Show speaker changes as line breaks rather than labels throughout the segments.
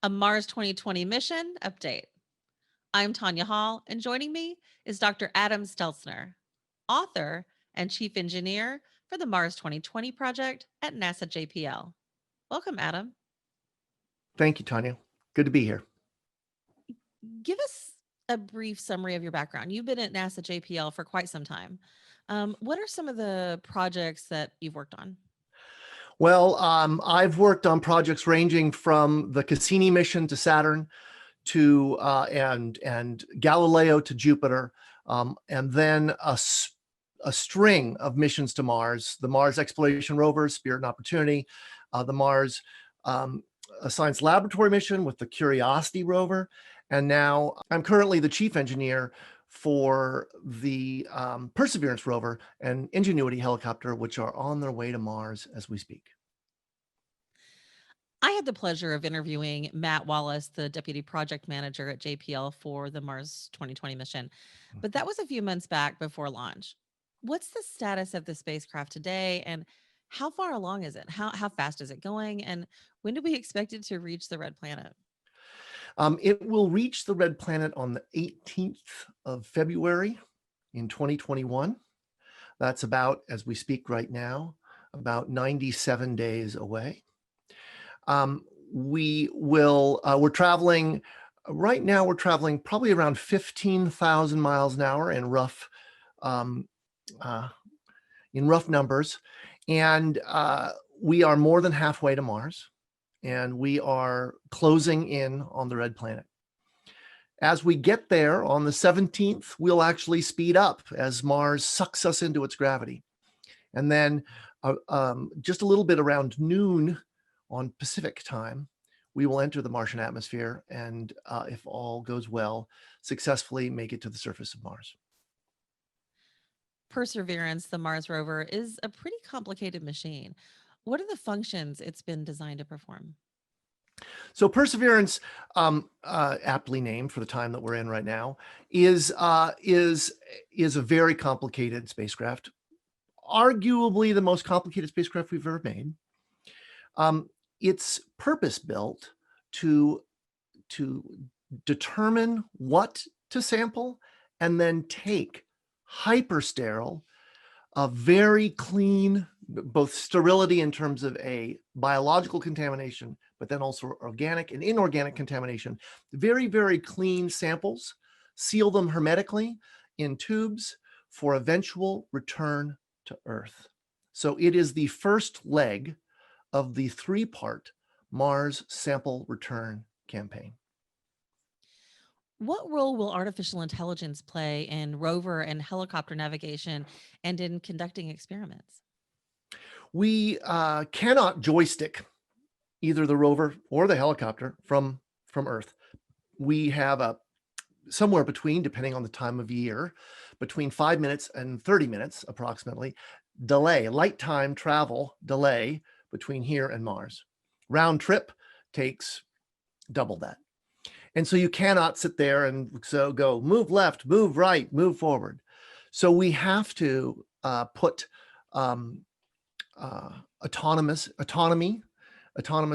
A Mars 2020 mission update. I'm Tonya Hall, and joining me is Dr. Adam Steltzner, author and chief engineer for the Mars 2020 project at NASA JPL. Welcome, Adam.
Thank you, Tanya. Good to be here.
Give us a brief summary of your background. You've been at NASA JPL for quite some time. What are some of the projects that you've worked on?
Well, I've worked on projects ranging from the Cassini mission to Saturn to and Galileo to Jupiter, and then a string of missions to Mars: the Mars Exploration Rover, Spirit and Opportunity, the Mars a Science Laboratory mission with the Curiosity rover, and now I'm currently the chief engineer for the Perseverance rover and Ingenuity helicopter, which are on their way to Mars as we speak.
I had the pleasure of interviewing Matt Wallace, the deputy project manager at JPL for the Mars 2020 mission, but that was a few months back before launch. What's the status of the spacecraft today, and how far along is it? How fast is it going, and when do we expect it to reach the red planet?
It will reach the red planet on the 18th of February in 2021. That's about, as we speak right now, about 97 days away. We're traveling, right now we're traveling probably around 15,000 miles an hour um, uh, in rough numbers. And we are more than halfway to Mars, and we are closing in on the red planet. As we get there on the 17th, we'll actually speed up as Mars sucks us into its gravity. And then just a little bit around noon on Pacific time, we will enter the Martian atmosphere and, if all goes well, successfully make it to the surface of Mars.
Perseverance, the Mars rover, is a pretty complicated machine. What are the functions it's been designed to perform?
So Perseverance, aptly named for the time that we're in right now, is a very complicated spacecraft, arguably the most complicated spacecraft we've ever made. It's purpose-built to determine what to sample and then take hypersterile, a very clean, both sterility in terms of a biological contamination, but then also organic and inorganic contamination, very, very clean samples, seal them hermetically in tubes for eventual return to Earth. So it is the first leg of the three-part Mars sample return campaign.
What role will artificial intelligence play in rover and helicopter navigation and in conducting experiments?
We cannot joystick either the rover or the helicopter from Earth. We have a somewhere between, depending on the time of year, between 5 minutes and 30 minutes approximately delay, light time travel delay between here and Mars. Round trip takes double that. And so you cannot sit there and so go move left, move right, move forward. So we have to put um, autonomous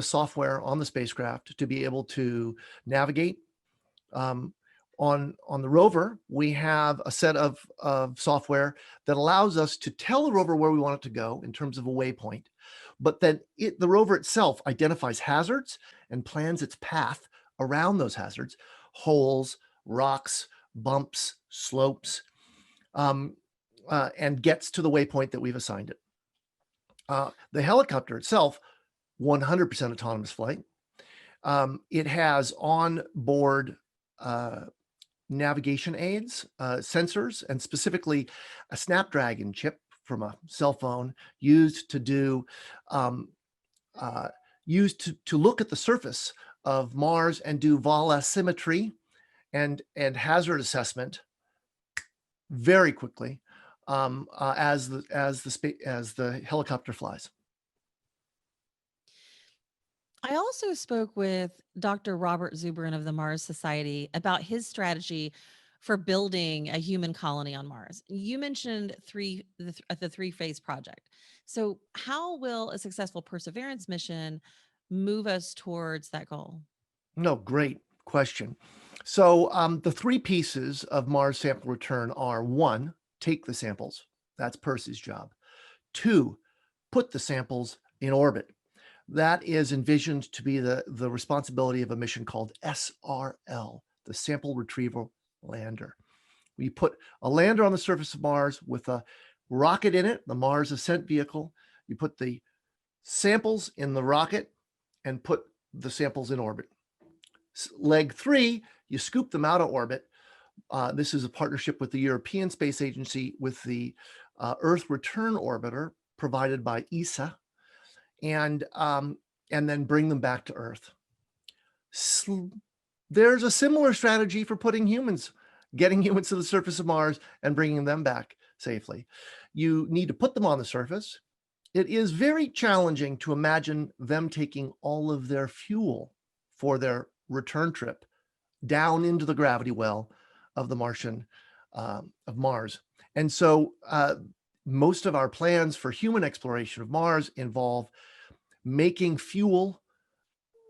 software on the spacecraft to be able to navigate. On the rover, we have a set of software that allows us to tell the rover where we want it to go in terms of a waypoint, but then the rover itself identifies hazards and plans its path around those hazards: holes, rocks, bumps, slopes, and gets to the waypoint that we've assigned it. The helicopter itself, 100% autonomous flight. It has on-board navigation aids, sensors, and specifically a Snapdragon chip from a cell phone used to do used to look at the surface of Mars and do volasimetry and hazard assessment very quickly as the helicopter flies.
I also spoke with Dr. Robert Zubrin of the Mars Society about his strategy for building a human colony on Mars. You mentioned the three-phase project. So, how will a successful Perseverance mission move us towards that goal?
No, great question. So the three pieces of Mars sample return are: one, take the samples. That's Percy's job. Two, put the samples in orbit. That is envisioned to be the responsibility of a mission called SRL, the Sample Retrieval Lander. We put a lander on the surface of Mars with a rocket in it, the Mars Ascent Vehicle. You put the samples in the rocket and put the samples in orbit. Leg three, you scoop them out of orbit. This is a partnership with the European Space Agency with the Earth Return Orbiter provided by ESA, and then bring them back to Earth. There's a similar strategy for putting humans, getting humans to the surface of Mars and bringing them back safely. You need to put them on the surface. It is very challenging to imagine them taking all of their fuel for their return trip down into the gravity well of the Martian, of Mars. And so most of our plans for human exploration of Mars involve making fuel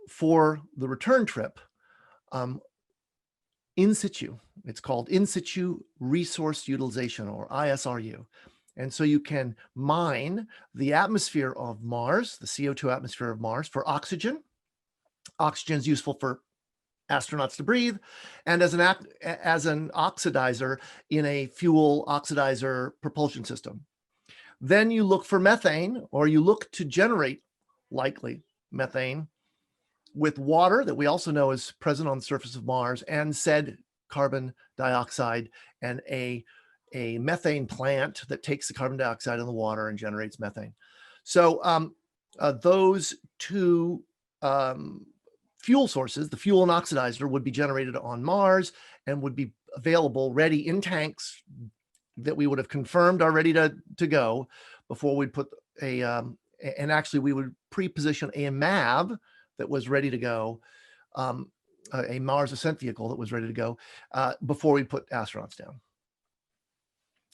for the return trip um, in situ. It's called in situ resource utilization, or ISRU. And so you can mine the atmosphere of Mars, the CO2 atmosphere of Mars, for oxygen. Oxygen is useful for astronauts to breathe, and as an oxidizer in a fuel oxidizer propulsion system. Then you look for methane, or you look to generate likely methane with water that we also know is present on the surface of Mars, and said carbon dioxide, and a methane plant that takes the carbon dioxide in the water and generates methane. So those two fuel sources, the fuel and oxidizer, would be generated on Mars and would be available ready in tanks that we would have confirmed are ready to go before we'd put and actually we would pre-position a MAV that was ready to go, a Mars Ascent Vehicle that was ready to go before we put astronauts down.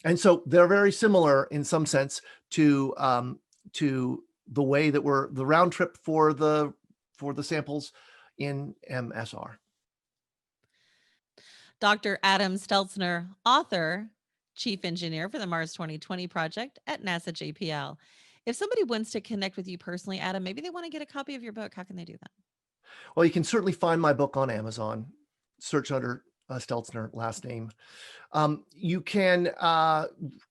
And so they're very similar in some sense to the way that the round trip for the samples in MSR.
Dr. Adam Steltzner, author, chief engineer for the Mars 2020 project at NASA JPL. If somebody wants to connect with you personally, Adam, maybe they want to get a copy of your book, how can they do that?
Well, you can certainly find my book on Amazon. Search under Steltzner, last name. You can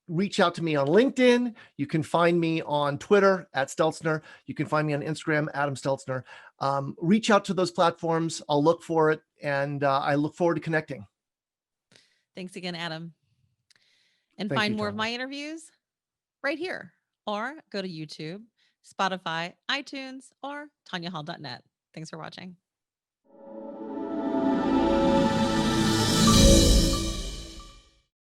reach out to me on LinkedIn. You can find me on Twitter at Steltzner. You can find me on Instagram, Adam Steltzner. Reach out to those platforms. I'll look for it, and I look forward to connecting.
Thanks again, Adam. And
Thank
find
you,
more of
Tonya.
my interviews right here, or go to YouTube, Spotify, iTunes, or TonyaHall.net. Thanks for watching.